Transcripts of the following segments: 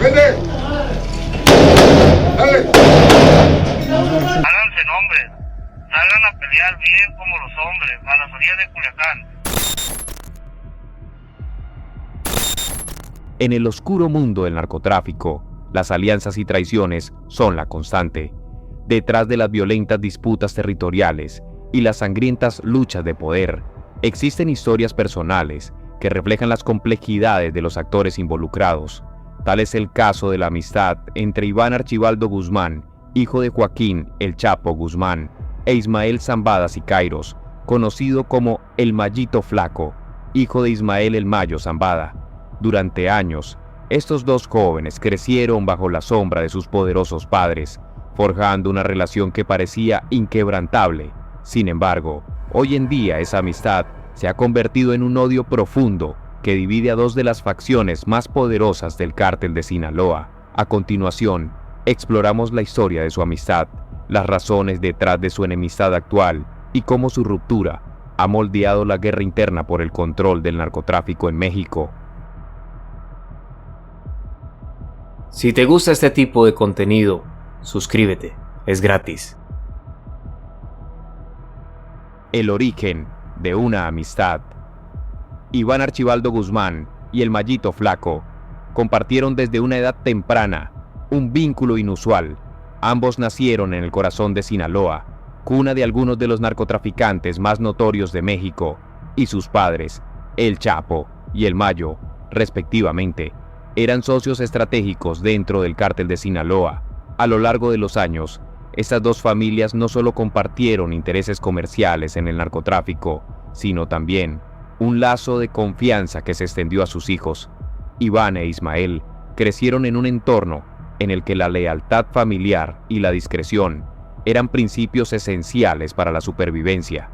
¡Vete! ¡Dale! Háganse nombres. Salgan a pelear bien como los hombres, a las orillas de Culiacán. En el oscuro mundo del narcotráfico, las alianzas y traiciones son la constante. Detrás de las violentas disputas territoriales y las sangrientas luchas de poder, existen historias personales que reflejan las complejidades de los actores involucrados. Tal es el caso de la amistad entre Iván Archibaldo Guzmán, hijo de Joaquín El Chapo Guzmán, e Ismael Zambada Siqueiros, conocido como El Mayito Flaco, hijo de Ismael El Mayo Zambada. Durante años, estos dos jóvenes crecieron bajo la sombra de sus poderosos padres, forjando una relación que parecía inquebrantable. Sin embargo, hoy en día esa amistad se ha convertido en un odio profundo que divide a dos de las facciones más poderosas del cártel de Sinaloa. A continuación, exploramos la historia de su amistad, las razones detrás de su enemistad actual y cómo su ruptura ha moldeado la guerra interna por el control del narcotráfico en México. Si te gusta este tipo de contenido, suscríbete, es gratis. El origen de una amistad. Iván Archibaldo Guzmán y el Mayito Flaco compartieron desde una edad temprana un vínculo inusual. Ambos nacieron en el corazón de Sinaloa, cuna de algunos de los narcotraficantes más notorios de México, y sus padres, El Chapo y El Mayo, respectivamente, eran socios estratégicos dentro del cártel de Sinaloa. A lo largo de los años, estas dos familias no solo compartieron intereses comerciales en el narcotráfico, sino también un lazo de confianza que se extendió a sus hijos. Iván e Ismael crecieron en un entorno en el que la lealtad familiar y la discreción eran principios esenciales para la supervivencia.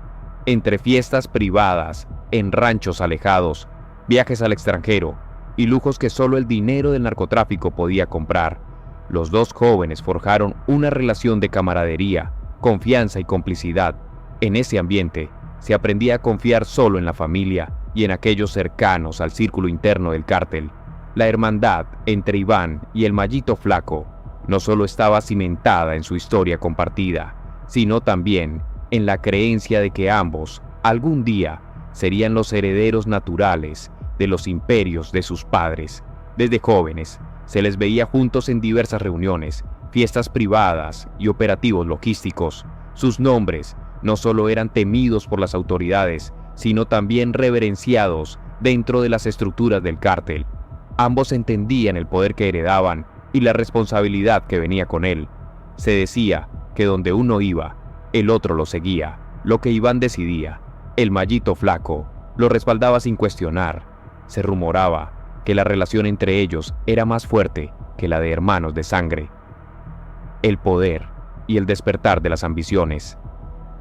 Entre fiestas privadas, en ranchos alejados, viajes al extranjero y lujos que solo el dinero del narcotráfico podía comprar, los dos jóvenes forjaron una relación de camaradería, confianza y complicidad. En ese ambiente se aprendía a confiar solo en la familia y en aquellos cercanos al círculo interno del cártel. La hermandad entre Iván y el Mayito Flaco no solo estaba cimentada en su historia compartida, sino también en la creencia de que ambos, algún día, serían los herederos naturales de los imperios de sus padres. Desde jóvenes, se les veía juntos en diversas reuniones, fiestas privadas y operativos logísticos. Sus nombres no solo eran temidos por las autoridades, sino también reverenciados dentro de las estructuras del cártel. Ambos entendían el poder que heredaban y la responsabilidad que venía con él. Se decía que donde uno iba, el otro lo seguía. Lo que Iván decidía, el Mayito Flaco lo respaldaba sin cuestionar. Se rumoraba que la relación entre ellos era más fuerte que la de hermanos de sangre. El poder y el despertar de las ambiciones.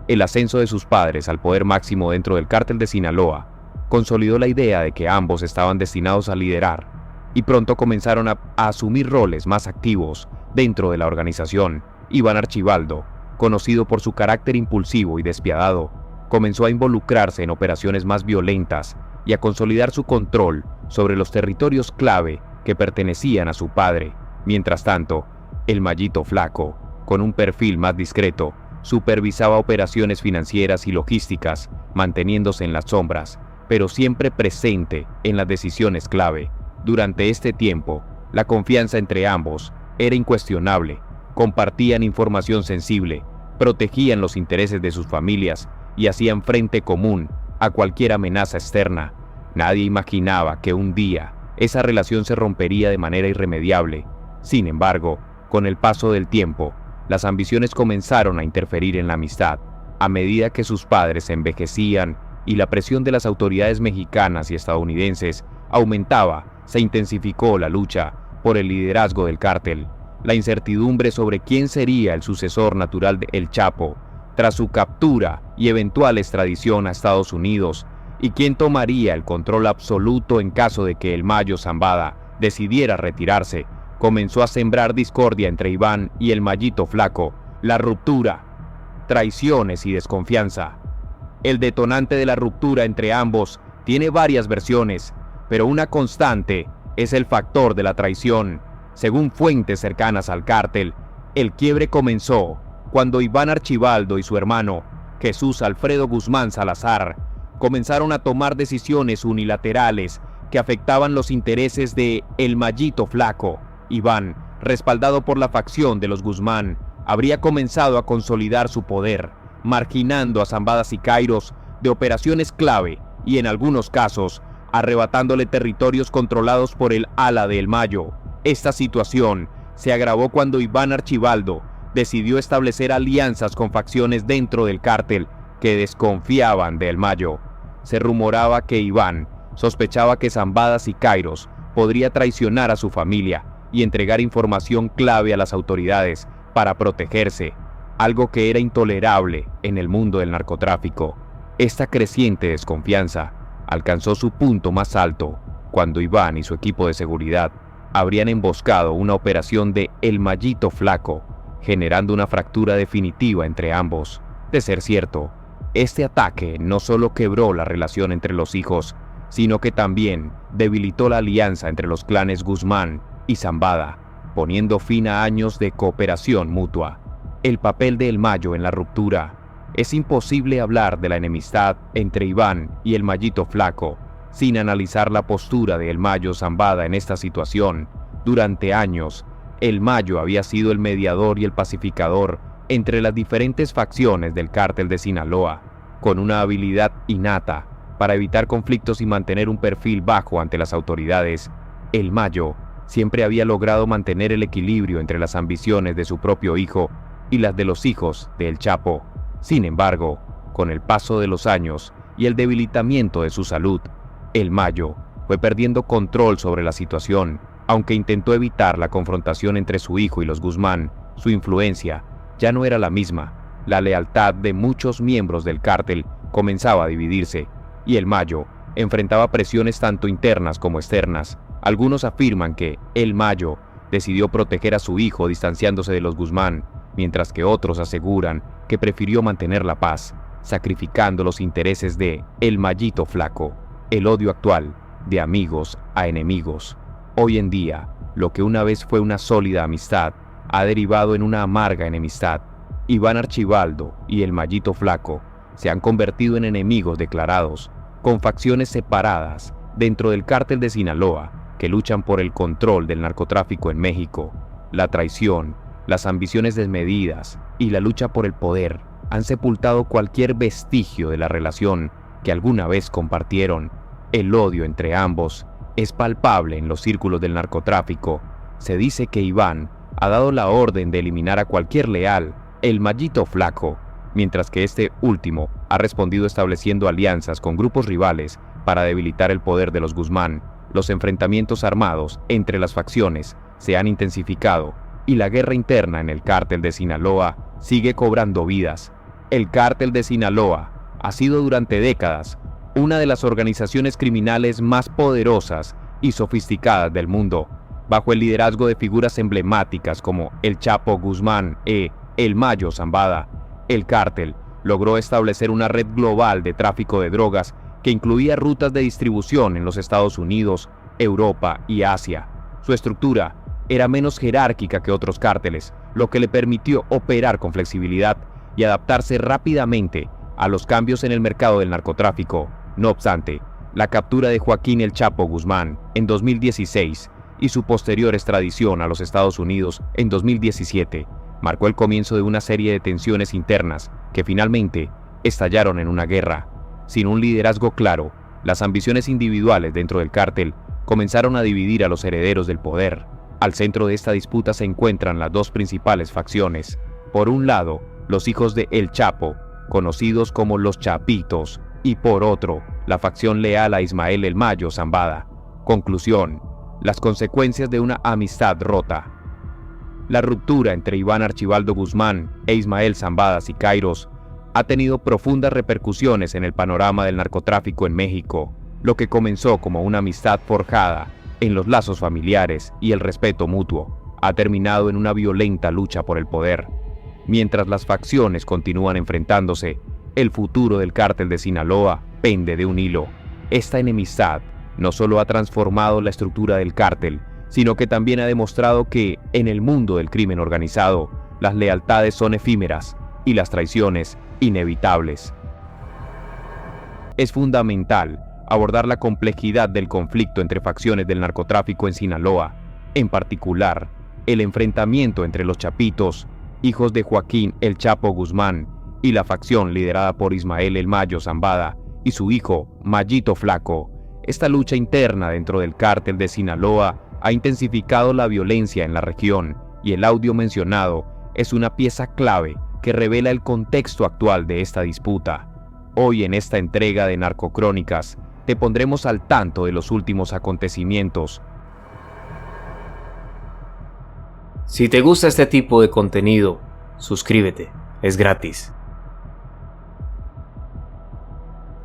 El ascenso de sus padres al poder máximo dentro del cártel de Sinaloa consolidó la idea de que ambos estaban destinados a liderar, y pronto comenzaron a asumir roles más activos dentro de la organización. Iván Archibaldo, conocido por su carácter impulsivo y despiadado, comenzó a involucrarse en operaciones más violentas y a consolidar su control sobre los territorios clave que pertenecían a su padre. Mientras tanto, el Mayito Flaco, con un perfil más discreto, supervisaba operaciones financieras y logísticas, manteniéndose en las sombras, pero siempre presente en las decisiones clave. Durante este tiempo, la confianza entre ambos era incuestionable. Compartían información sensible, protegían los intereses de sus familias y hacían frente común a cualquier amenaza externa. Nadie imaginaba que un día esa relación se rompería de manera irremediable. Sin embargo, con el paso del tiempo, las ambiciones comenzaron a interferir en la amistad. A medida que sus padres envejecían y la presión de las autoridades mexicanas y estadounidenses aumentaba, se intensificó la lucha por el liderazgo del cártel. La incertidumbre sobre quién sería el sucesor natural de El Chapo tras su captura y eventual extradición a Estados Unidos, y quién tomaría el control absoluto en caso de que el Mayo Zambada decidiera retirarse, comenzó a sembrar discordia entre Iván y el Mayito Flaco. La ruptura, traiciones y desconfianza. El detonante de la ruptura entre ambos tiene varias versiones, pero una constante es el factor de la traición. Según fuentes cercanas al cártel, el quiebre comenzó cuando Iván Archibaldo y su hermano, Jesús Alfredo Guzmán Salazar, comenzaron a tomar decisiones unilaterales que afectaban los intereses de El Mallito Flaco. Iván, respaldado por la facción de los Guzmán, habría comenzado a consolidar su poder, marginando a Zambada Siqueiros de operaciones clave y en algunos casos arrebatándole territorios controlados por el ala de El Mayo. Esta situación se agravó cuando Iván Archibaldo decidió establecer alianzas con facciones dentro del cártel que desconfiaban de El Mayo. Se rumoraba que Iván sospechaba que Zambada Siqueiros podría traicionar a su familia y entregar información clave a las autoridades para protegerse, algo que era intolerable en el mundo del narcotráfico. Esta creciente desconfianza alcanzó su punto más alto cuando Iván y su equipo de seguridad habrían emboscado una operación de El Mallito Flaco, generando una fractura definitiva entre ambos. De ser cierto, este ataque no solo quebró la relación entre los hijos, sino que también debilitó la alianza entre los clanes Guzmán y Zambada, poniendo fin a años de cooperación mutua. El papel de El Mayo en la ruptura. Es imposible hablar de la enemistad entre Iván y El Mallito Flaco sin analizar la postura de El Mayo Zambada en esta situación. Durante años, El Mayo había sido el mediador y el pacificador entre las diferentes facciones del cártel de Sinaloa, con una habilidad innata para evitar conflictos y mantener un perfil bajo ante las autoridades. El Mayo siempre había logrado mantener el equilibrio entre las ambiciones de su propio hijo y las de los hijos de El Chapo. Sin embargo, con el paso de los años y el debilitamiento de su salud, El Mayo fue perdiendo control sobre la situación. Aunque intentó evitar la confrontación entre su hijo y los Guzmán, su influencia ya no era la misma. La lealtad de muchos miembros del cártel comenzaba a dividirse, y El Mayo enfrentaba presiones tanto internas como externas. Algunos afirman que El Mayo decidió proteger a su hijo distanciándose de los Guzmán, mientras que otros aseguran que prefirió mantener la paz, sacrificando los intereses de El Mallito Flaco. El odio actual, de amigos a enemigos. Hoy en día, lo que una vez fue una sólida amistad, ha derivado en una amarga enemistad. Iván Archibaldo y El Mallito Flaco se han convertido en enemigos declarados, con facciones separadas dentro del cártel de Sinaloa que luchan por el control del narcotráfico en México. La traición, las ambiciones desmedidas y la lucha por el poder han sepultado cualquier vestigio de la relación que alguna vez compartieron. El odio entre ambos es palpable en los círculos del narcotráfico. Se dice que Iván ha dado la orden de eliminar a cualquier leal, El Mallito Flaco, mientras que este último ha respondido estableciendo alianzas con grupos rivales para debilitar el poder de los Guzmán. Los enfrentamientos armados entre las facciones se han intensificado y la guerra interna en el cártel de Sinaloa sigue cobrando vidas. El cártel de Sinaloa ha sido durante décadas una de las organizaciones criminales más poderosas y sofisticadas del mundo, bajo el liderazgo de figuras emblemáticas como El Chapo Guzmán e El Mayo Zambada. El cártel logró establecer una red global de tráfico de drogas que incluía rutas de distribución en los Estados Unidos, Europa y Asia. Su estructura era menos jerárquica que otros cárteles, lo que le permitió operar con flexibilidad y adaptarse rápidamente a los cambios en el mercado del narcotráfico. No obstante, la captura de Joaquín El Chapo Guzmán en 2016 y su posterior extradición a los Estados Unidos en 2017 marcó el comienzo de una serie de tensiones internas que finalmente estallaron en una guerra. Sin un liderazgo claro, las ambiciones individuales dentro del cártel comenzaron a dividir a los herederos del poder. Al centro de esta disputa se encuentran las dos principales facciones. Por un lado, los hijos de El Chapo, conocidos como los Chapitos, y por otro, la facción leal a Ismael El Mayo Zambada. Conclusión: las consecuencias de una amistad rota. La ruptura entre Iván Archibaldo Guzmán e Ismael Zambada Siqueiros ha tenido profundas repercusiones en el panorama del narcotráfico en México. Lo que comenzó como una amistad forjada en los lazos familiares y el respeto mutuo, ha terminado en una violenta lucha por el poder. Mientras las facciones continúan enfrentándose, el futuro del cártel de Sinaloa pende de un hilo. Esta enemistad no solo ha transformado la estructura del cártel, sino que también ha demostrado que, en el mundo del crimen organizado, las lealtades son efímeras y las traiciones inevitables. Es fundamental abordar la complejidad del conflicto entre facciones del narcotráfico en Sinaloa, en particular, el enfrentamiento entre los Chapitos, hijos de Joaquín El Chapo Guzmán, y la facción liderada por Ismael El Mayo Zambada y su hijo Mayito Flaco. Esta lucha interna dentro del cártel de Sinaloa ha intensificado la violencia en la región, y el audio mencionado es una pieza clave que revela el contexto actual de esta disputa. Hoy, en esta entrega de Narcocrónicas, te pondremos al tanto de los últimos acontecimientos. Si te gusta este tipo de contenido, suscríbete, es gratis.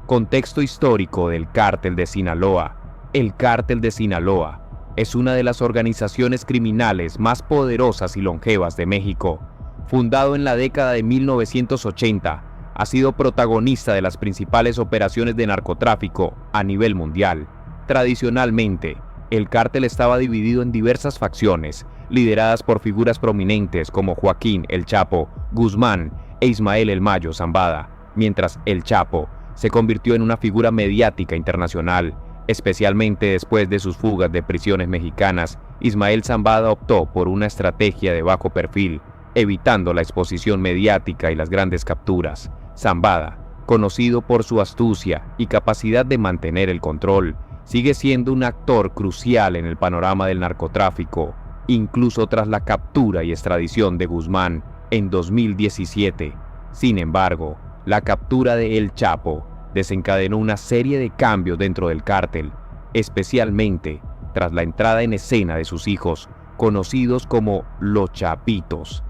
Contexto histórico del Cártel de Sinaloa. El Cártel de Sinaloa es una de las organizaciones criminales más poderosas y longevas de México. Fundado en la década de 1980, ha sido protagonista de las principales operaciones de narcotráfico a nivel mundial. Tradicionalmente, el cártel estaba dividido en diversas facciones, lideradas por figuras prominentes como Joaquín El Chapo Guzmán e Ismael El Mayo Zambada, mientras El Chapo se convirtió en una figura mediática internacional. Especialmente después de sus fugas de prisiones mexicanas, Ismael Zambada optó por una estrategia de bajo perfil, evitando la exposición mediática y las grandes capturas. Zambada, conocido por su astucia y capacidad de mantener el control, sigue siendo un actor crucial en el panorama del narcotráfico, incluso tras la captura y extradición de Guzmán en 2017. Sin embargo, la captura de El Chapo desencadenó una serie de cambios dentro del cártel, especialmente tras la entrada en escena de sus hijos, conocidos como los Chapitos.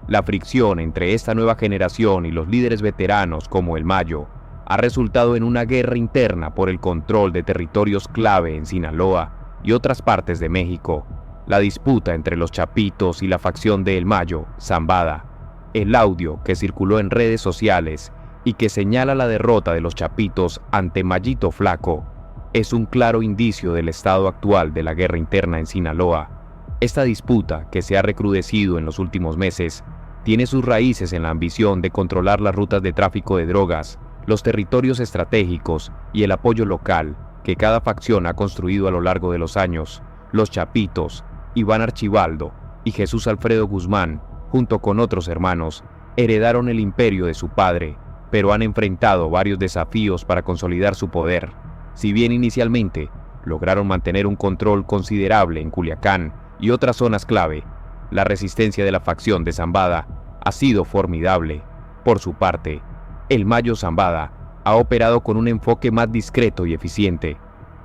La fricción entre esta nueva generación y los líderes veteranos como El Mayo ha resultado en una guerra interna por el control de territorios clave en Sinaloa y otras partes de México. La disputa entre los Chapitos y la facción de El Mayo Zambada. El audio que circuló en redes sociales y que señala la derrota de los Chapitos ante Mayito Flaco es un claro indicio del estado actual de la guerra interna en Sinaloa. Esta disputa, que se ha recrudecido en los últimos meses, tiene sus raíces en la ambición de controlar las rutas de tráfico de drogas, los territorios estratégicos y el apoyo local que cada facción ha construido a lo largo de los años. Los Chapitos, Iván Archibaldo y Jesús Alfredo Guzmán, junto con otros hermanos, heredaron el imperio de su padre, pero han enfrentado varios desafíos para consolidar su poder. Si bien inicialmente lograron mantener un control considerable en Culiacán y otras zonas clave, la resistencia de la facción de Zambada ha sido formidable. Por su parte, El Mayo Zambada ha operado con un enfoque más discreto y eficiente.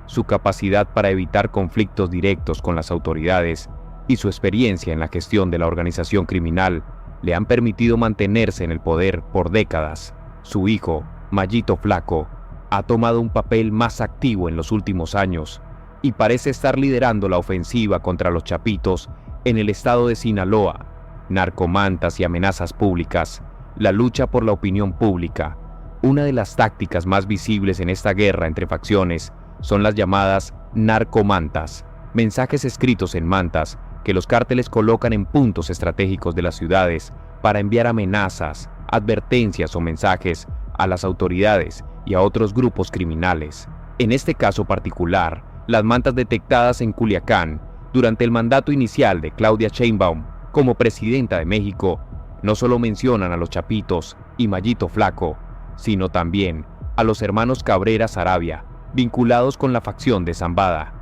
Su capacidad para evitar conflictos directos con las autoridades y su experiencia en la gestión de la organización criminal le han permitido mantenerse en el poder por décadas. Su hijo, Mayito Flaco, ha tomado un papel más activo en los últimos años y parece estar liderando la ofensiva contra los Chapitos en el estado de Sinaloa. Narcomantas y amenazas públicas, la lucha por la opinión pública. Una de las tácticas más visibles en esta guerra entre facciones son las llamadas narcomantas, mensajes escritos en mantas que los cárteles colocan en puntos estratégicos de las ciudades para enviar amenazas, advertencias o mensajes a las autoridades y a otros grupos criminales. En este caso particular, las mantas detectadas en Culiacán durante el mandato inicial de Claudia Sheinbaum como presidenta de México no solo mencionan a los Chapitos y Mayito Flaco, sino también a los hermanos Cabrera Saravia, vinculados con la facción de Zambada.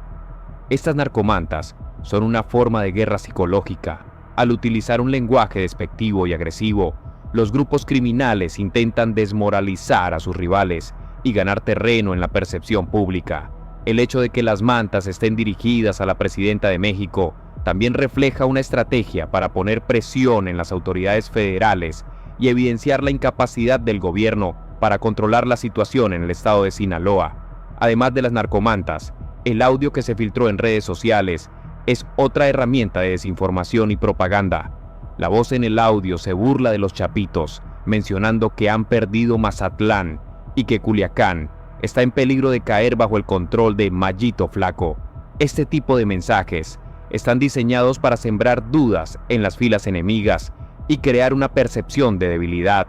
Estas narcomantas son una forma de guerra psicológica. Al utilizar un lenguaje despectivo y agresivo, los grupos criminales intentan desmoralizar a sus rivales y ganar terreno en la percepción pública. El hecho de que las mantas estén dirigidas a la presidenta de México también refleja una estrategia para poner presión en las autoridades federales y evidenciar la incapacidad del gobierno para controlar la situación en el estado de Sinaloa. Además de las narcomantas, el audio que se filtró en redes sociales es otra herramienta de desinformación y propaganda. La voz en el audio se burla de los Chapitos, mencionando que han perdido Mazatlán y que Culiacán está en peligro de caer bajo el control de Mayito Flaco. Este tipo de mensajes están diseñados para sembrar dudas en las filas enemigas y crear una percepción de debilidad,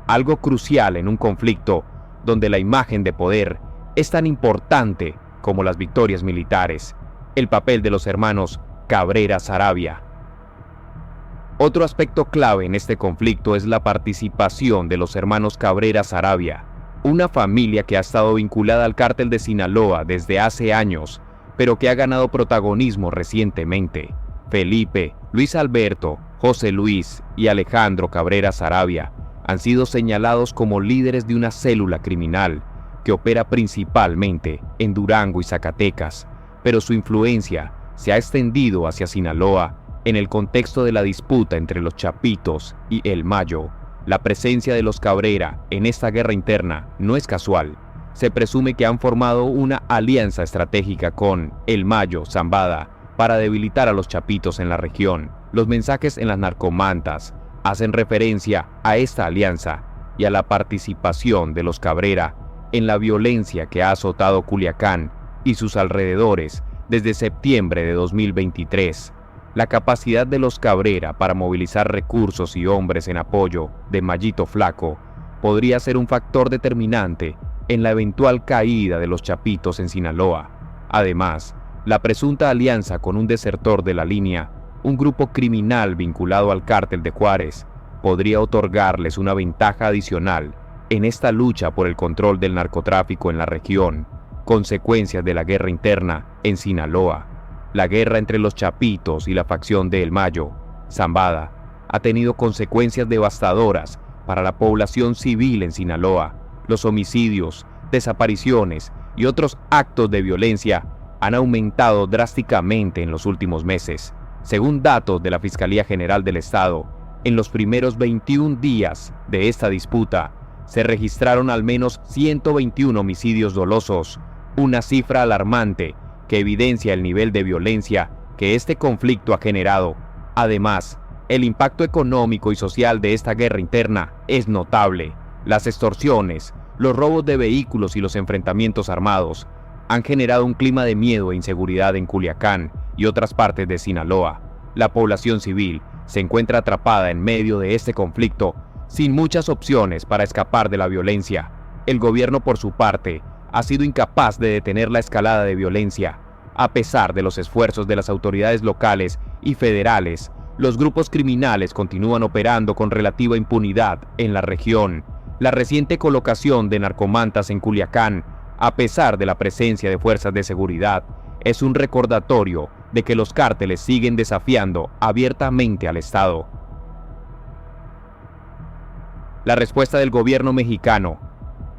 algo crucial en un conflicto donde la imagen de poder es tan importante como las victorias militares. El papel de los hermanos Cabrera Saravia. Otro aspecto clave en este conflicto es la participación de los hermanos Cabrera Saravia, una familia que ha estado vinculada al cártel de Sinaloa desde hace años, pero que ha ganado protagonismo recientemente. Felipe, Luis Alberto, José Luis y Alejandro Cabrera Saravia han sido señalados como líderes de una célula criminal que opera principalmente en Durango y Zacatecas, pero su influencia se ha extendido hacia Sinaloa en el contexto de la disputa entre los Chapitos y El Mayo. La presencia de los Cabrera en esta guerra interna no es casual. Se presume que han formado una alianza estratégica con El Mayo Zambada para debilitar a los Chapitos en la región. Los mensajes en las narcomantas hacen referencia a esta alianza y a la participación de los Cabrera en la violencia que ha azotado Culiacán y sus alrededores desde septiembre de 2023. La capacidad de los Cabrera para movilizar recursos y hombres en apoyo de Mallito Flaco podría ser un factor determinante en la eventual caída de los Chapitos en Sinaloa. Además, la presunta alianza con un desertor de la línea, un grupo criminal vinculado al cártel de Juárez, podría otorgarles una ventaja adicional en esta lucha por el control del narcotráfico en la región. Consecuencias de la guerra interna en Sinaloa. La guerra entre los Chapitos y la facción de El Mayo Zambada ha tenido consecuencias devastadoras para la población civil en Sinaloa. Los homicidios, desapariciones y otros actos de violencia han aumentado drásticamente en los últimos meses. Según datos de la Fiscalía General del Estado, en los primeros 21 días de esta disputa, se registraron al menos 121 homicidios dolosos, una cifra alarmante que evidencia el nivel de violencia que este conflicto ha generado. Además, el impacto económico y social de esta guerra interna es notable. Las extorsiones, los robos de vehículos y los enfrentamientos armados han generado un clima de miedo e inseguridad en Culiacán y otras partes de Sinaloa. La población civil se encuentra atrapada en medio de este conflicto, sin muchas opciones para escapar de la violencia. El gobierno, por su parte, ha sido incapaz de detener la escalada de violencia. A pesar de los esfuerzos de las autoridades locales y federales, los grupos criminales continúan operando con relativa impunidad en la región. La reciente colocación de narcomantas en Culiacán, a pesar de la presencia de fuerzas de seguridad, es un recordatorio de que los cárteles siguen desafiando abiertamente al Estado. La respuesta del gobierno mexicano.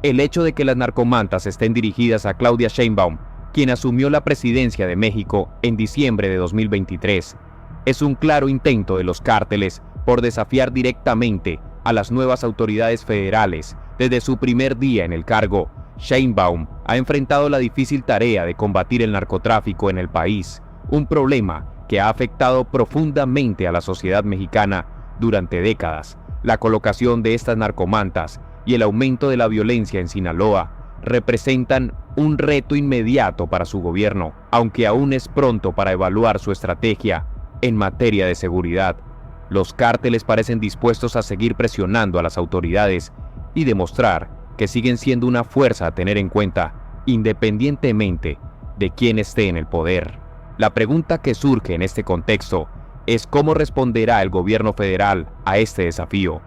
El hecho de que las narcomantas estén dirigidas a Claudia Sheinbaum, quien asumió la presidencia de México en diciembre de 2023, es un claro intento de los cárteles por desafiar directamente a las nuevas autoridades federales. Desde su primer día en el cargo, Sheinbaum ha enfrentado la difícil tarea de combatir el narcotráfico en el país, un problema que ha afectado profundamente a la sociedad mexicana durante décadas. La colocación de estas narcomantas y el aumento de la violencia en Sinaloa representan un reto inmediato para su gobierno, aunque aún es pronto para evaluar su estrategia en materia de seguridad. Los cárteles parecen dispuestos a seguir presionando a las autoridades y demostrar que siguen siendo una fuerza a tener en cuenta, independientemente de quién esté en el poder. La pregunta que surge en este contexto es cómo responderá el gobierno federal a este desafío.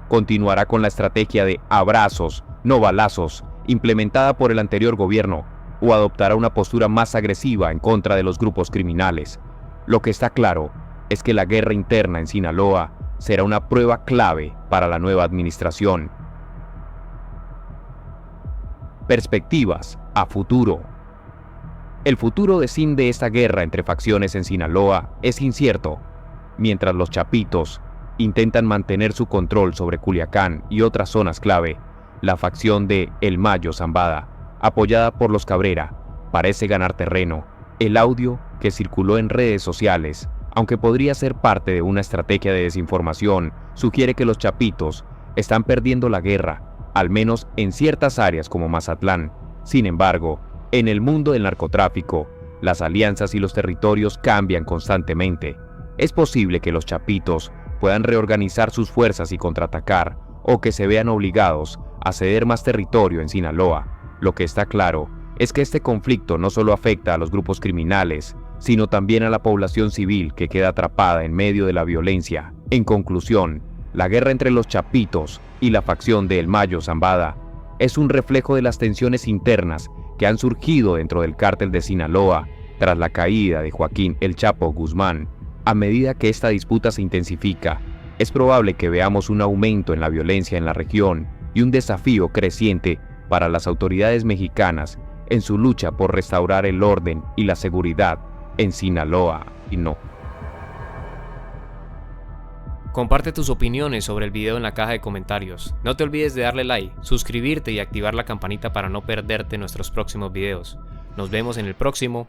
¿Continuará con la estrategia de abrazos, no balazos, implementada por el anterior gobierno, o adoptará una postura más agresiva en contra de los grupos criminales? Lo que está claro es que la guerra interna en Sinaloa será una prueba clave para la nueva administración. Perspectivas a futuro. El futuro de esta guerra entre facciones en Sinaloa es incierto. Mientras los Chapitos intentan mantener su control sobre Culiacán y otras zonas clave, la facción de El Mayo Zambada, apoyada por los Cabrera, parece ganar terreno. El audio que circuló en redes sociales, aunque podría ser parte de una estrategia de desinformación, sugiere que los Chapitos están perdiendo la guerra, al menos en ciertas áreas como Mazatlán. Sin embargo, en el mundo del narcotráfico, Las alianzas y los territorios cambian constantemente. Es posible que los chapitos puedan reorganizar sus fuerzas y contraatacar, o que se vean obligados a ceder más territorio en Sinaloa. Lo que está claro es que este conflicto no solo afecta a los grupos criminales, sino también a la población civil que queda atrapada en medio de la violencia. En conclusión, la guerra entre los chapitos y la facción de El Mayo Zambada es un reflejo de las tensiones internas que han surgido dentro del cártel de Sinaloa tras la caída de Joaquín El Chapo Guzmán. A medida que esta disputa se intensifica, es probable que veamos un aumento en la violencia en la región y un desafío creciente para las autoridades mexicanas en su lucha por restaurar el orden y la seguridad en Sinaloa y no. Comparte tus opiniones sobre el video en la caja de comentarios. No te olvides de darle like, suscribirte y activar la campanita para no perderte nuestros próximos videos. Nos vemos en el próximo.